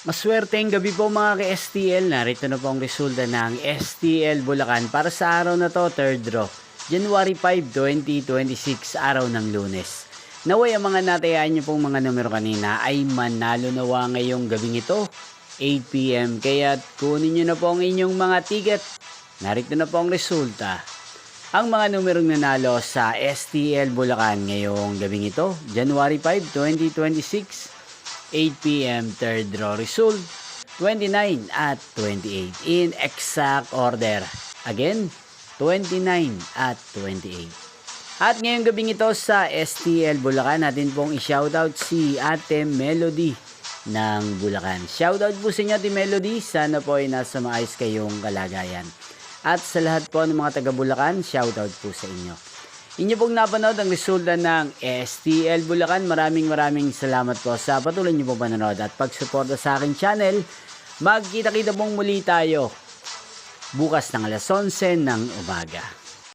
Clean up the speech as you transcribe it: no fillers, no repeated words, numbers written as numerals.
Maswerteng gabi po mga ka-STL. Narito na po ang resulta ng STL Bulacan para sa araw na to, third draw. January 5, 2026, araw ng Lunes. Naway ang mga natayaan niyo pong mga numero kanina ay manalo nawa ngayong gabing ito, 8 PM. Kaya kunin niyo na po ang inyong mga ticket. Narito na po ang resulta. Ang mga numerong nanalo sa STL Bulacan ngayong gabing ito, January 5, 2026, 8 PM, third draw result, 29 at 28 in exact order. Again, 29 at 28. At ngayong gabing ito sa STL Bulacan, natin pong i-shoutout si Ate Melody ng Bulacan. Shoutout po sa inyo, Ate Melody. Sana po ay nasa maayos kayong kalagayan. At sa lahat po ng mga taga Bulacan, shoutout po sa inyo. Inyo pong napanood ang resulta ng STL Bulacan. Maraming salamat po sa patuloy niyo pong panonood at pagsuporta sa aking channel. Magkita-kita pong muli tayo bukas ng alas 11 ng umaga.